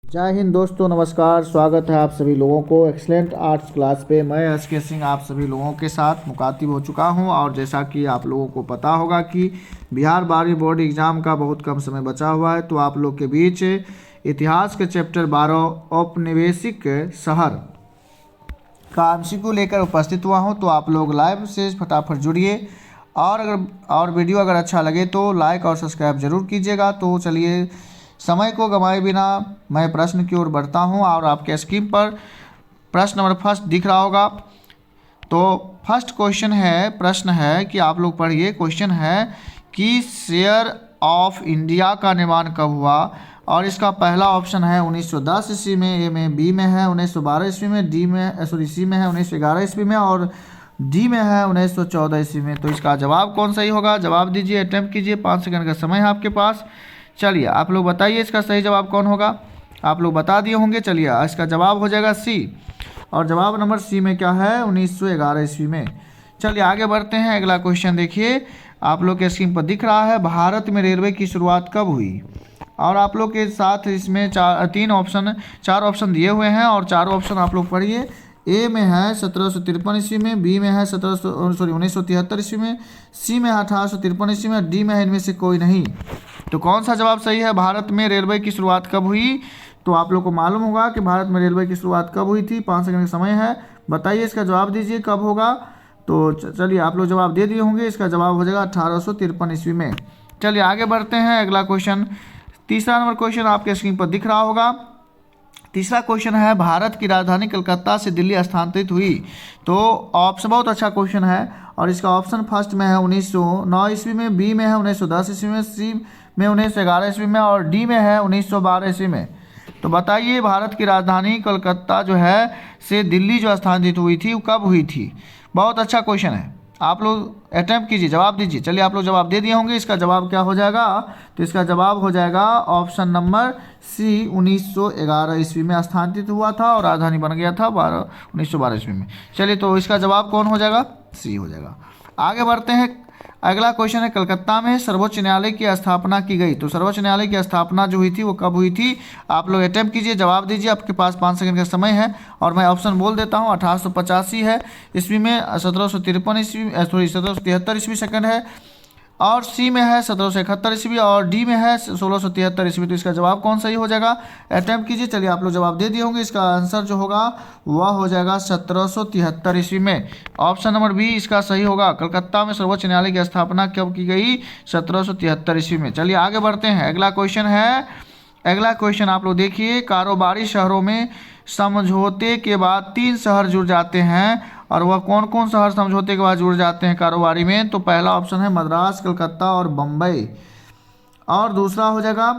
जय हिंद दोस्तों, नमस्कार। स्वागत है आप सभी लोगों को एक्सीलेंट आर्ट्स क्लास पे। मैं एसके सिंह आप सभी लोगों के साथ मुखातिब हो चुका हूं और जैसा कि आप लोगों को पता होगा कि बिहार 12वीं बोर्ड एग्ज़ाम का बहुत कम समय बचा हुआ है, तो आप लोग के बीच इतिहास के चैप्टर 12 औपनिवेशिक शहर का एमसीक्यू लेकर उपस्थित हुआ हूँ। तो आप लोग लाइव से फटाफट जुड़िए और वीडियो अगर अच्छा लगे तो लाइक और सब्सक्राइब जरूर कीजिएगा। तो चलिए समय को गंवाए बिना मैं प्रश्न की ओर बढ़ता हूं और आपके स्क्रीन पर प्रश्न नंबर फर्स्ट दिख रहा होगा। तो फर्स्ट प्रश्न है कि आप लोग पढ़िए। क्वेश्चन है कि शेयर ऑफ इंडिया का निर्माण कब हुआ, और इसका पहला ऑप्शन है 1910 ईस्वी में, ए में, बी में है 1912 ईस्वी में, सी में है 1911 ईस्वी में और डी में है 1914 ईस्वी में। तो इसका जवाब कौन सही होगा? जवाब दीजिए, अटेम्प्ट कीजिए। 5 सेकंड का समय है आपके पास। चलिए आप लोग बताइए इसका सही जवाब कौन होगा। आप लोग बता दिए होंगे। चलिए इसका जवाब हो जाएगा सी, और जवाब नंबर सी में क्या है? 1911 ईस्वी में। चलिए आगे बढ़ते हैं। अगला क्वेश्चन देखिए, आप लोग के स्क्रीन पर दिख रहा है, भारत में रेलवे की शुरुआत कब हुई? और आप लोग के साथ इसमें चार ऑप्शन दिए हुए हैं और चारों ऑप्शन आप लोग पढ़िए। ए में है 1753 ईस्वी में, बी में है 1973 ईस्वी में, सी में है 1853 ईस्वी में, डी में है इनमें से कोई नहीं। तो कौन सा जवाब सही है? भारत में रेलवे की शुरुआत कब हुई? तो आप लोग को मालूम होगा कि भारत में रेलवे की शुरुआत कब हुई थी। 5 सेकंड का समय है, बताइए इसका जवाब दीजिए कब होगा। तो चलिए आप लोग जवाब दे दिए होंगे। इसका जवाब हो जाएगा 1853 ईस्वी में। चलिए आगे बढ़ते हैं। अगला क्वेश्चन, तीसरा नंबर क्वेश्चन आपके स्क्रीन पर दिख रहा होगा। तीसरा क्वेश्चन है, भारत की राजधानी कलकत्ता से दिल्ली स्थानांतरित हुई। तो ऑप्शन बहुत अच्छा क्वेश्चन है और इसका ऑप्शन फर्स्ट में है 1909 ईस्वी में, बी में है 1910 ईस्वी में, सी में 1911 ईस्वी में और डी में है 1912 ईस्वी में। तो बताइए भारत की राजधानी कलकत्ता जो है से दिल्ली जो स्थानांतरित हुई थी वो कब हुई थी? बहुत अच्छा क्वेश्चन है, आप लोग अटेम्प्ट कीजिए, जवाब दीजिए। चलिए आप लोग जवाब दे दिए होंगे। इसका जवाब क्या हो जाएगा? तो इसका जवाब हो जाएगा ऑप्शन नंबर सी, 1911 ईस्वी में स्थानांतरित हुआ था और राजधानी बन गया था 1912 ईस्वी में। चलिए तो इसका जवाब कौन हो जाएगा? सी हो जाएगा। आगे बढ़ते हैं। अगला क्वेश्चन है, कलकत्ता में सर्वोच्च न्यायालय की स्थापना की गई। तो सर्वोच्च न्यायालय की स्थापना जो हुई थी वो कब हुई थी? आप लोग अटेम्प्ट कीजिए, जवाब दीजिए। आपके पास 5 सेकंड का समय है और मैं ऑप्शन बोल देता हूँ। 1885 है ईस्वी में, 1753 ईस्वी, 1773 ईस्वी सेकंड है, और सी में है 1771 ईस्वी और डी में है 1673 ईस्वी। तो इसका जवाब कौन सही हो जाएगा? अटेम्प्ट कीजिए। चलिए आप लोग जवाब दे दिए होंगे। इसका आंसर जो होगा वह हो जाएगा 1773 ईस्वी में। ऑप्शन नंबर बी इसका सही होगा। कलकत्ता में सर्वोच्च न्यायालय की स्थापना कब की गई? 1773 ईस्वी में। चलिए आगे बढ़ते हैं। अगला क्वेश्चन आप लोग देखिए, कारोबारी शहरों में समझौते के बाद 3 शहर जुड़ जाते हैं, और वह कौन कौन शहर समझौते के बाद जुड़ जाते हैं कारोबारी में? तो पहला ऑप्शन है मद्रास, कलकत्ता और बम्बई, और दूसरा हो जाएगा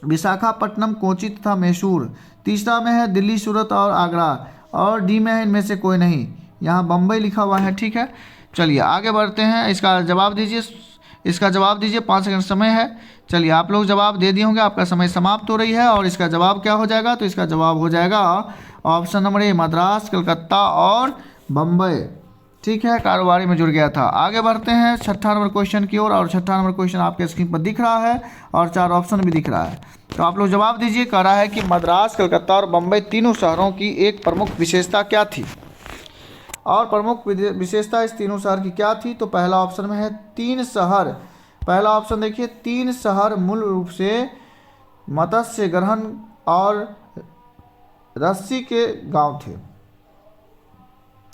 विशाखापट्टनम, कोची तथा मैसूर। तीसरा में है दिल्ली, सूरत और आगरा, और डी में है इनमें से कोई नहीं। यहाँ बम्बई लिखा हुआ है, ठीक है। चलिए आगे बढ़ते हैं। इसका जवाब दीजिए। 5 सेकंड समय है। चलिए आप लोग जवाब दे दिए होंगे। आपका समय समाप्त हो रही है और इसका जवाब क्या हो जाएगा? तो इसका जवाब हो जाएगा option number A, Madras, Calcutta और बम्बई, ठीक है, कारोबारी में जुड़ गया था। आगे बढ़ते हैं छठा नंबर क्वेश्चन की ओर, और छठा नंबर क्वेश्चन आपके स्क्रीन पर दिख रहा है और 4 ऑप्शन भी दिख रहा है। तो आप लोग जवाब दीजिए। कह रहा है कि मद्रास, कलकत्ता और बम्बई तीनों शहरों की एक प्रमुख विशेषता क्या थी, और प्रमुख विशेषता इस तीनों शहर की क्या थी? तो पहला ऑप्शन में है 3 शहर। पहला ऑप्शन देखिए, 3 शहर मूल रूप से मत्स्य ग्रहण और रस्सी के गांव थे।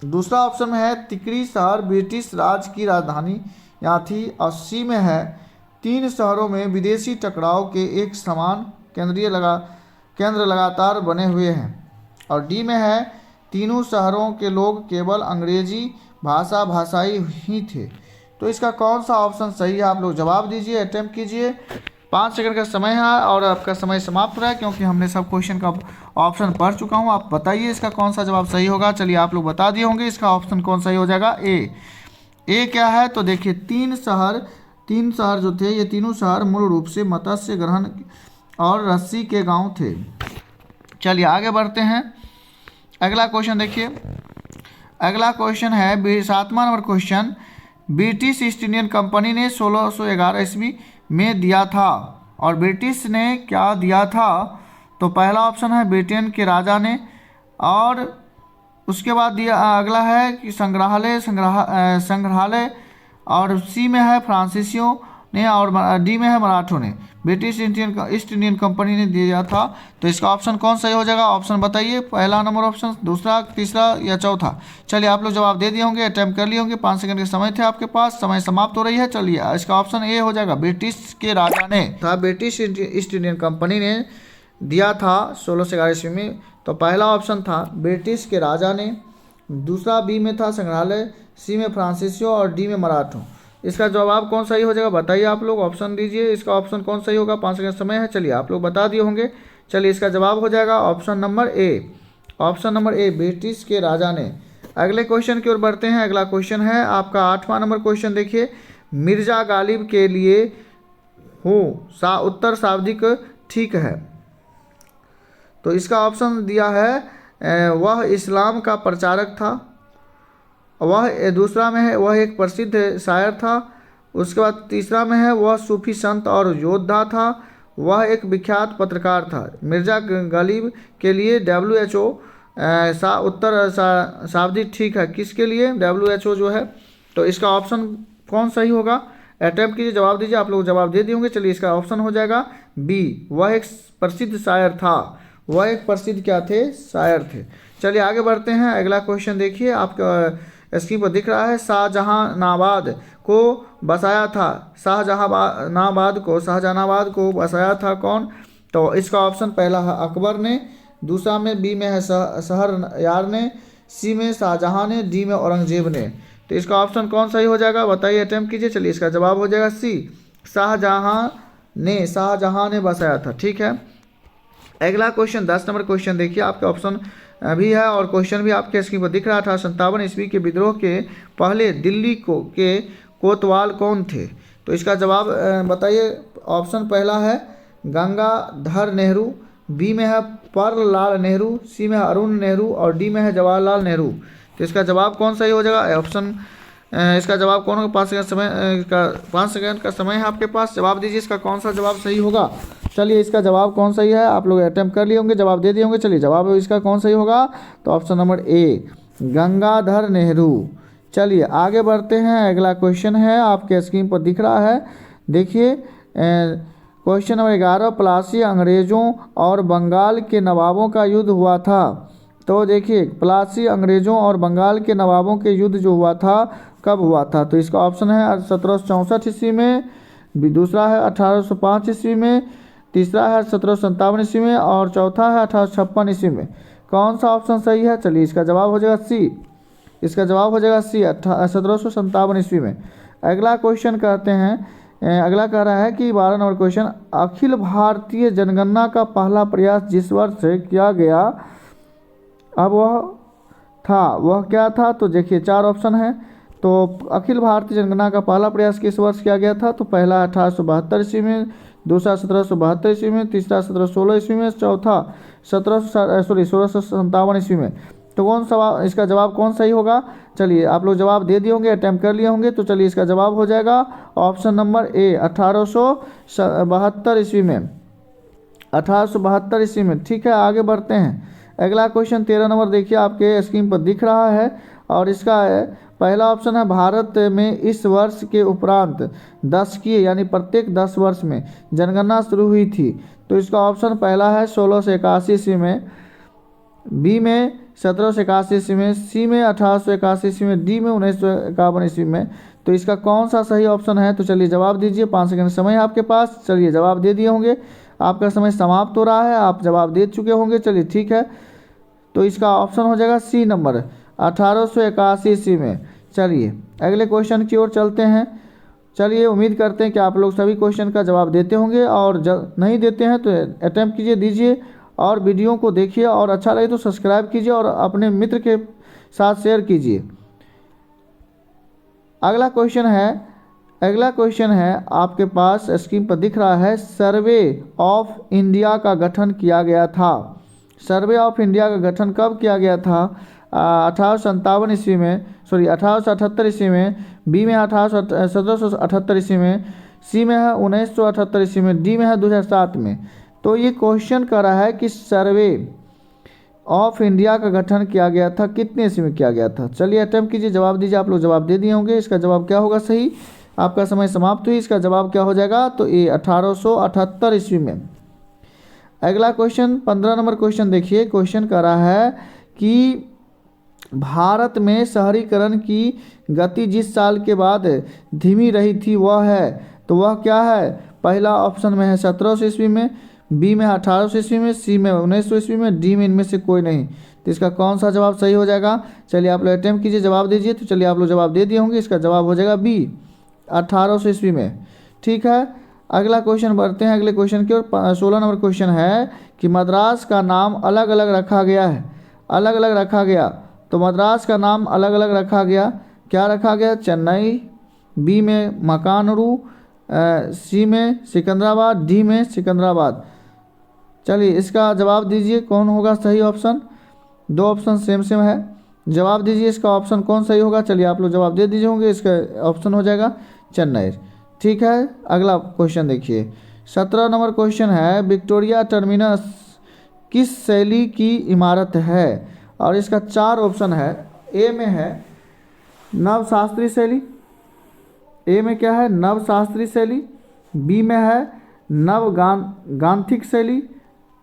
दूसरा ऑप्शन में है तिकरी शहर ब्रिटिश राज की राजधानी यहाँ थी, और सी में है 3 शहरों में विदेशी टकराव के एक समान केंद्र लगातार बने हुए हैं, और डी में है तीनों शहरों के लोग केवल अंग्रेजी भाषाई ही थे। तो इसका कौन सा ऑप्शन सही है? आप लोग जवाब दीजिए, अटेम्प्ट कीजिए। 5 सेकंड का समय है और आपका समय समाप्त हो रहा है, क्योंकि हमने सब क्वेश्चन का ऑप्शन पढ़ चुका हूँ। आप बताइए इसका कौन सा जवाब सही होगा। चलिए आप लोग बता दिए होंगे। इसका ऑप्शन कौन सही हो जाएगा? ए क्या है? तो देखिए 3 शहर जो थे, ये तीनों शहर मूल रूप से मत्स्य ग्रहण और रस्सी के गांव थे। चलिए आगे बढ़ते हैं। अगला क्वेश्चन देखिए। अगला क्वेश्चन है 7वां number question, British East Indian company ने 1611 ईस्वी में दिया था, और ब्रिटिश ने क्या दिया था? तो पहला ऑप्शन है ब्रिटेन के राजा ने, और उसके बाद दिया अगला है कि संग्रहालय, और सी में है फ्रांसीसियों ने, और डी में है मराठों ने। ब्रिटिश ईस्ट इंडियन कंपनी ने दिया था। तो इसका ऑप्शन कौन सही हो जाएगा? ऑप्शन बताइए, पहला नंबर ऑप्शन, दूसरा, तीसरा या चौथा। चलिए आप लोग जवाब दे दिए होंगे, अटैम्प्ट कर लिए होंगे। 5 सेकंड के समय थे आपके पास, समय समाप्त हो रही है। चलिए इसका ऑप्शन ए हो जाएगा, ब्रिटिश के राजा ने था, ब्रिटिश ईस्ट इंडियन कंपनी ने दिया था 1611 ईस्वी में। तो पहला ऑप्शन था ब्रिटिश के राजा ने, दूसरा बी में था संग्रहालय, सी में फ्रांसीसियों और डी में मराठों। इसका जवाब कौन सही हो जाएगा बताइए आप लोग, ऑप्शन दीजिए। इसका ऑप्शन कौन सही होगा? 5 सेकंड समय है। चलिए आप लोग बता दिए होंगे। चलिए इसका जवाब हो जाएगा option number A, option number A, British के राजा ने। अगले क्वेश्चन की ओर बढ़ते हैं। अगला क्वेश्चन है आपका 8वां नंबर क्वेश्चन। देखिए, मिर्जा गालिब के लिए हो उत्तर शाब्दिक ठीक है। तो इसका ऑप्शन दिया है वह इस्लाम का प्रचारक था, वह दूसरा में है वह एक प्रसिद्ध शायर था, उसके बाद तीसरा में है वह सूफी संत और योद्धा था, वह एक विख्यात पत्रकार था। मिर्जा गालिब के लिए WHO उत्तर शाब्दिक ठीक है। किसके लिए? WHO जो है। तो इसका ऑप्शन कौन सही होगा? अटैम्प्ट कीजिए, जवाब दीजिए। आप लोग जवाब दे दिए होंगे। चलिए इसका ऑप्शन हो जाएगा बी, वह एक प्रसिद्ध शायर था, वह एक प्रसिद्ध क्या थे? शायर थे। चलिए आगे बढ़ते हैं। अगला क्वेश्चन देखिए, आपका स्क्रीन पर दिख रहा है, शाहजहानाबाद को बसाया था, शाहजहानाबाद को बसाया था कौन? तो इसका ऑप्शन पहला है अकबर ने, दूसरा में बी में है शहरयार ने, सी में शाहजहां ने, डी में औरंगजेब ने। तो इसका ऑप्शन कौन सही हो जाएगा बताइए, अटेम्प्ट कीजिए। चलिए इसका जवाब हो जाएगा सी, शाहजहां ने बसाया था। ठीक है। अगला क्वेश्चन 10 नंबर क्वेश्चन देखिए, आपके ऑप्शन भी है और क्वेश्चन भी आपके स्क्रीन पर दिख रहा था। 57 ईस्वी के विद्रोह के पहले दिल्ली के कोतवाल कौन थे? तो इसका जवाब बताइए। ऑप्शन पहला है गंगाधर नेहरू, बी में है पर्ललाल नेहरू, सी में है अरुण नेहरू और डी में है जवाहरलाल नेहरू। तो इसका जवाब कौन सही हो जाएगा? ऑप्शन इसका जवाब कौन होगा? 5 सेकंड का समय है आपके पास, जवाब दीजिए। इसका कौन सा जवाब सही होगा? चलिए इसका जवाब कौन सही है? आप लोग अटेम्प्ट कर लिए होंगे, जवाब दे दिए होंगे। चलिए जवाब इसका कौन सही होगा? तो option number A, Gangadhar Nehru. चलिए आगे बढ़ते हैं। अगला क्वेश्चन है आपके स्क्रीन पर दिख रहा है। देखिए क्वेश्चन नंबर 11, प्लासी अंग्रेजों और बंगाल के नवाबों का युद्ध हुआ था। तो देखिए प्लासी अंग्रेजों और बंगाल के नवाबों के युद्ध जो हुआ था कब हुआ था? तो इसका ऑप्शन है 1764 ईस्वी में, दूसरा है 1805 ईस्वी में, तीसरा है 1757 ईस्वी में और चौथा है 1856 ईस्वी में। कौन सा ऑप्शन सही है? चलिए इसका जवाब हो जाएगा सी, इसका जवाब हो जाएगा सी, 1757 ईस्वी में। अगला क्वेश्चन करते हैं। अगला कह रहा है कि 12 नंबर क्वेश्चन, अखिल भारतीय जनगणना का पहला प्रयास जिस वर्ष किया गया अब वह क्या था? तो देखिए 4 ऑप्शन है। तो अखिल भारतीय जनगणना का पहला प्रयास किस वर्ष किया गया था? तो पहला 1872 ईस्वी में, दूसरा 1772 ईस्वी में, तीसरा 1716 ईस्वी में, चौथा 1657 ईस्वी में। तो कौन सा इसका जवाब कौन सही होगा? चलिए आप लोग जवाब दे दिए होंगे, अटैम्प्ट कर लिए होंगे। तो चलिए इसका जवाब हो जाएगा ऑप्शन नंबर ए, 1872 ईस्वी में, 1872 ईस्वी में। ठीक है, आगे बढ़ते हैं। अगला क्वेश्चन 13 नंबर देखिए, आपके स्क्रीन पर दिख रहा है और इसका पहला ऑप्शन है, भारत में इस वर्ष के उपरांत 10 की यानी प्रत्येक 10 वर्ष में जनगणना शुरू हुई थी। तो इसका ऑप्शन पहला है 1681 ईस्वी में, बी में 1781 ईस्वी में, सी में 1881 ईस्वी में, डी में 1951 ईस्वी में। तो इसका कौन सा सही ऑप्शन है? तो चलिए जवाब दीजिए। 5 सेकंड समय है आपके पास। चलिए जवाब दे दिए होंगे, आपका समय समाप्त हो रहा है, आप जवाब दे चुके होंगे। चलिए ठीक है, तो इसका ऑप्शन हो जाएगा सी नंबर, 1881 ईस्वी में। चलिए अगले क्वेश्चन की ओर चलते हैं। चलिए उम्मीद करते हैं कि आप लोग सभी क्वेश्चन का जवाब देते होंगे और नहीं देते हैं तो अटेम्प्ट कीजिए, दीजिए और वीडियो को देखिए और अच्छा लगे तो सब्सक्राइब कीजिए और अपने मित्र के साथ शेयर कीजिए। अगला क्वेश्चन है आपके पास स्क्रीन पर दिख रहा है, सर्वे ऑफ इंडिया का गठन किया गया था। सर्वे ऑफ इंडिया का गठन कब किया गया था? 1857 ईस्वी में, 1878 ईस्वी में, बी में 1778 ईस्वी में, सी में है 1978 ईस्वी में, डी में है 2007 में। तो ये क्वेश्चन कर रहा है कि सर्वे ऑफ इंडिया का गठन किया गया था कितने ईस्वी में किया गया था। चलिए अटेम्प्ट कीजिए, जवाब दीजिए। आप लोग जवाब दे दिए होंगे। इसका जवाब क्या होगा सही? आपका समय समाप्त हुई। इसका जवाब क्या हो जाएगा? तो ये 1878 ईस्वी में। अगला क्वेश्चन 15 नंबर क्वेश्चन देखिए। क्वेश्चन कर रहा है कि भारत में शहरीकरण की गति जिस साल के बाद धीमी रही थी वह है, तो वह क्या है? पहला ऑप्शन में है 1700 ईस्वी में, बी में 1800 ईस्वी में, सी में 1900 ईस्वी में, डी में इनमें से कोई नहीं। तो इसका कौन सा जवाब सही हो जाएगा? चलिए आप लोग अटेम्प्ट कीजिए, जवाब दीजिए। तो चलिए आप लोग जवाब दे दिए होंगे। इसका जवाब हो जाएगा बी, 1800 ईस्वी में। ठीक है, अगला क्वेश्चन बढ़ते हैं अगले क्वेश्चन की ओर। 16 नंबर क्वेश्चन है कि मद्रास का नाम अलग अलग रखा गया है। अलग अलग रखा गया, तो मद्रास का नाम अलग अलग रखा गया। क्या रखा गया? चेन्नई, बी में मकानरू, सी में सिकंदराबाद, डी में सिकंदराबाद। चलिए इसका जवाब दीजिए, कौन होगा सही ऑप्शन? दो ऑप्शन सेम सेम है, जवाब दीजिए इसका ऑप्शन कौन सही होगा। चलिए आप लोग जवाब दे दीजिए होंगे। इसका ऑप्शन हो जाएगा चेन्नई। ठीक है, अगला क्वेश्चन देखिए। 17 नंबर क्वेश्चन है विक्टोरिया टर्मिनस किस शैली की इमारत है? और इसका 4 ऑप्शन है। ए में है नवशास्त्रीय शैली, ए में क्या है? नवशास्त्रीय शैली, बी में है गांथिक शैली,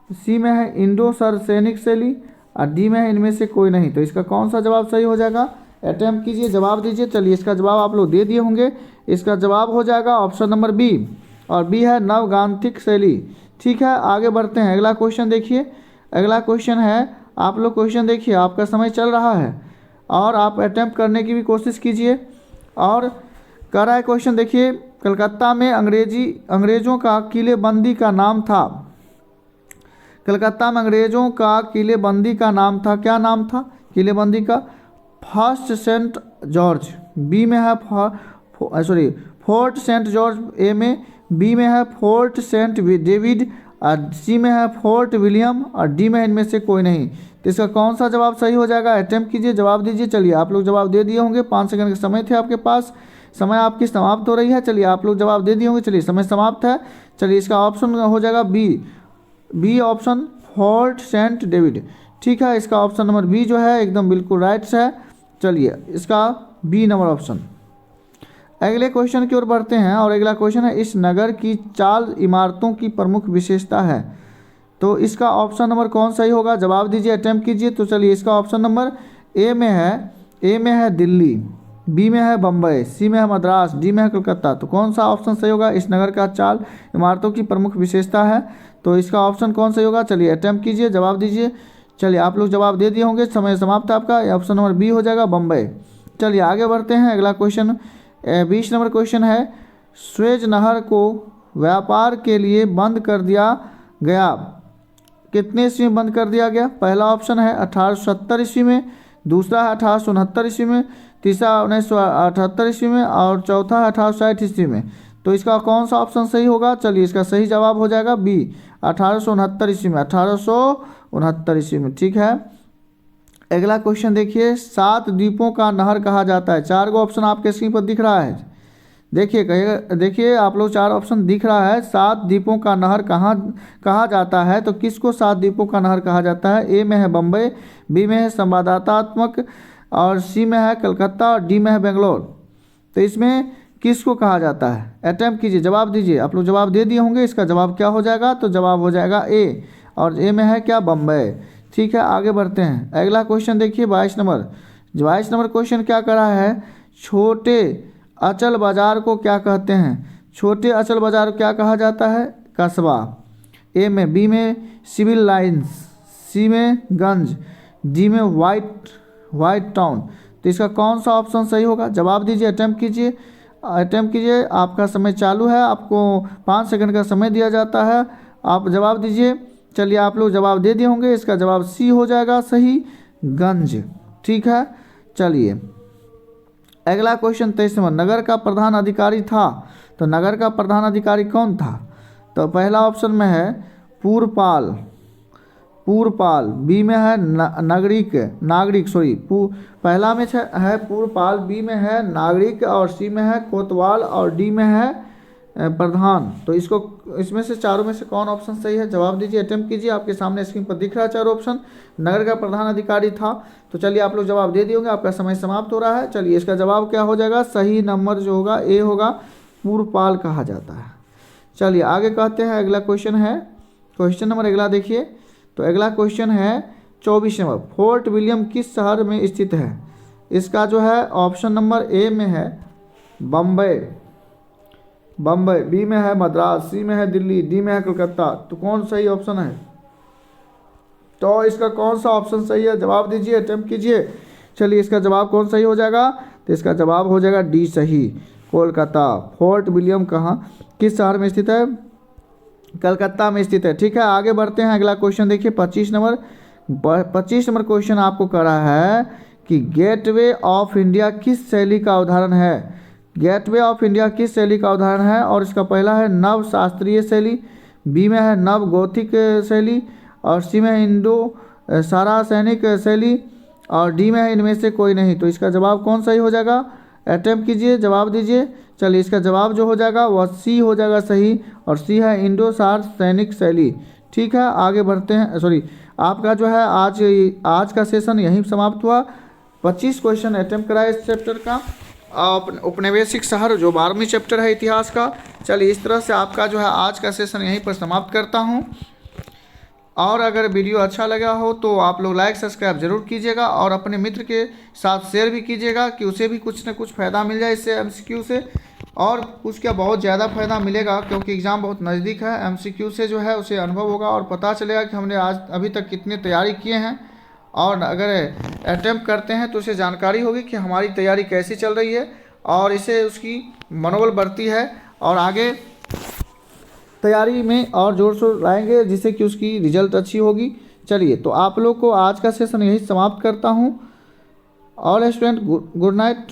सी में है इंडो सरसैनिक शैली, और डी में है इनमें से कोई नहीं। तो इसका कौन सा जवाब सही हो जाएगा? अटेम्प्ट कीजिए, जवाब दीजिए। चलिए इसका जवाब आप लोग दे दिए होंगे। इसका जवाब हो जाएगा ऑप्शन नंबर बी, और बी है नवगांथिक शैली। ठीक है, आगे बढ़ते हैं। अगला क्वेश्चन देखिए। अगला क्वेश्चन है, आप लोग क्वेश्चन देखिए, आपका समय चल रहा है और आप अटेम्प्ट करने की भी कोशिश कीजिए। और कर रहा है क्वेश्चन देखिए, कलकत्ता में अंग्रेजों का किलेबंदी का नाम था। कलकत्ता में अंग्रेजों का किलेबंदी का नाम था, क्या नाम था किलेबंदी का? फर्स्ट सेंट जॉर्ज, बी में है फोर्ट सेंट जॉर्ज, ए में, बी में है फोर्ट सेंट डेविड, और सी में है फोर्ट विलियम, और डी में इनमें से कोई नहीं। तो इसका कौन सा जवाब सही हो जाएगा? अटेम्प्ट कीजिए, जवाब दीजिए। चलिए आप लोग जवाब दे दिए होंगे। 5 सेकंड का समय थे आपके पास, समय आपकी समाप्त हो रही है। चलिए आप लोग जवाब दे दिए होंगे। चलिए समय समाप्त है। चलिए इसका ऑप्शन हो जाएगा B option, Fort Saint David. ठीक है, इसका ऑप्शन नंबर बी जो है एकदम बिल्कुल राइट है। चलिए इसका बी नंबर ऑप्शन। अगले क्वेश्चन की ओर बढ़ते हैं, और अगला क्वेश्चन है इस नगर की 4 इमारतों की प्रमुख विशेषता है। तो इसका ऑप्शन नंबर कौन सही होगा? जवाब दीजिए, अटेम्प्ट कीजिए। तो चलिए इसका ऑप्शन नंबर ए में है दिल्ली, बी में है बम्बई, सी में है मद्रास, डी में है कलकत्ता। तो कौन सा ऑप्शन सही होगा? इस नगर का 4 इमारतों की प्रमुख विशेषता है, तो इसका ऑप्शन कौन सही होगा? चलिए अटेम्प्ट कीजिए, जवाब दीजिए। चलिए आप लोग जवाब दे दिए होंगे। समय समाप्त है आपका। ऑप्शन नंबर बी हो जाएगा बम्बई। चलिए आगे बढ़ते हैं। अगला क्वेश्चन 20 नंबर क्वेश्चन है स्वेज नहर को व्यापार के लिए बंद कर दिया गया, कितने ईस्वी में बंद कर दिया गया? पहला ऑप्शन है 1870 ईस्वी में, दूसरा है 1869 ईस्वी में, तीसरा 1978 ईस्वी में, और चौथा है 1860 ईस्वी में। तो इसका कौन सा ऑप्शन सही होगा? चलिए इसका सही जवाब हो जाएगा बी, 1869 ईस्वी में, 1869 ईस्वी में। ठीक है, अगला क्वेश्चन देखिए। 7 द्वीपों का नहर कहा जाता है। 4 गो ऑप्शन आपके स्क्रीन पर दिख रहा है। देखिए कहिएगा, देखिए आप लोग 4 ऑप्शन दिख रहा है। 7 द्वीपों का नहर कहाँ कहा जाता है? तो किसको 7 द्वीपों का नहर कहा जाता है? ए में है बम्बई, बी में है संवाददातात्मक, और सी में है कलकत्ता, और डी में है बेंगलोर। तो इसमें किसको कहा जाता है? अटेम्प्ट कीजिए, जवाब दीजिए। आप लोग जवाब दे दिए होंगे। इसका जवाब क्या हो जाएगा? तो जवाब हो जाएगा ए, और ए में है क्या? बम्बई। ठीक है, आगे बढ़ते हैं। अगला क्वेश्चन देखिए 22 नंबर। 22 नंबर क्वेश्चन क्या कर रहा है? छोटे अचल बाजार को क्या कहते हैं? छोटे अचल बाजार क्या कहा जाता है? कस्बा, ए में, बी में सिविल लाइंस, सी में गंज, डी में वाइट टाउन। तो इसका कौन सा ऑप्शन सही होगा? जवाब दीजिए, अटेम्प्ट कीजिए। आपका समय चालू है। आपको 5 सेकंड का समय दिया जाता है। आप जवाब दीजिए। चलिए आप लोग जवाब दे दिए होंगे। इसका जवाब सी हो जाएगा सही, गंज। ठीक है, चलिए अगला क्वेश्चन 23 नंबर। नगर का प्रधान अधिकारी था, तो नगर का प्रधान अधिकारी कौन था? तो पहला ऑप्शन में है पूरपाल, बी में है पहला में है पूरपाल, बी में है नागरिक, और सी में है कोतवाल, और डी में है प्रधान, तो इसको इसमें से चारों में से कौन ऑप्शन सही है, जवाब दीजिए, अटेम्प्ट कीजिए। आपके सामने स्क्रीन पर दिख रहा है चारों ऑप्शन। नगर का प्रधान अधिकारी था। तो चलिए आप लोग जवाब दे दिए होंगे, आपका समय समाप्त हो रहा है। चलिए इसका जवाब क्या हो जाएगा, सही नंबर जो होगा ए होगा, पूर्वपाल कहा जाता है। चलिए आगे कहते हैं, अगला क्वेश्चन है, क्वेश्चन नंबर अगला देखिए। तो अगला क्वेश्चन है 24 नंबर, फोर्ट विलियम किस शहर में स्थित है। इसका जो है ऑप्शन नंबर ए में है बम्बई, बी में है मद्रास, सी में है दिल्ली, डी में है कलकत्ता। तो कौन सही ऑप्शन है, तो इसका कौन सा ऑप्शन सही है, जवाब दीजिए, अटेम्प्ट कीजिए। चलिए इसका जवाब कौन सही हो जाएगा, तो इसका जवाब हो जाएगा डी सही, कोलकाता। फोर्ट विलियम कहाँ किस शहर में स्थित है, कलकत्ता में स्थित है। ठीक है, आगे बढ़ते हैं। अगला क्वेश्चन देखिए 25 नंबर। 25 नंबर क्वेश्चन आपको कर रहा है कि गेटवे ऑफ इंडिया किस शैली का उदाहरण है। गेटवे ऑफ इंडिया किस शैली का उदाहरण है, और इसका पहला है नव शास्त्रीय शैली, बी में है नव गौथिक शैली, और सी में है इंडो सारासैनिक शैली, और डी में है इनमें से कोई नहीं। तो इसका जवाब कौन सही हो जाएगा, अटेम्प्ट कीजिए, जवाब दीजिए। चलिए इसका जवाब जो हो जाएगा वह सी हो जाएगा सही, और सी है इंडो सार सैनिक शैली। ठीक है, आगे बढ़ते हैं। सॉरी, आपका जो है आज का सेशन यहीं समाप्त हुआ। 25 क्वेश्चन अटेम्प्ट करा इस चैप्टर का, औपनिवेशिक शहर जो 12वीं चैप्टर है इतिहास का। चलिए इस तरह से आपका जो है आज का सेशन यहीं पर समाप्त करता हूँ। और अगर वीडियो अच्छा लगा हो तो आप लोग लाइक सब्सक्राइब जरूर कीजिएगा, और अपने मित्र के साथ शेयर भी कीजिएगा कि उसे भी कुछ न कुछ फ़ायदा मिल जाए इससे एमसीक्यू से। और कुछ क्या बहुत ज़्यादा फ़ायदा मिलेगा, क्योंकि एग्ज़ाम बहुत नज़दीक है। एमसीक्यू से जो है उसे अनुभव होगा और पता चलेगा कि हमने आज अभी तक कितनी तैयारी किए हैं, और अगर अटेम्प्ट करते हैं तो उसे जानकारी होगी कि हमारी तैयारी कैसी चल रही है, और इसे उसकी मनोबल बढ़ती है, और आगे तैयारी में और जोर शोर लाएंगे, जिससे कि उसकी रिजल्ट अच्छी होगी। चलिए तो आप लोग को आज का सेशन यही समाप्त करता हूँ। All student good night.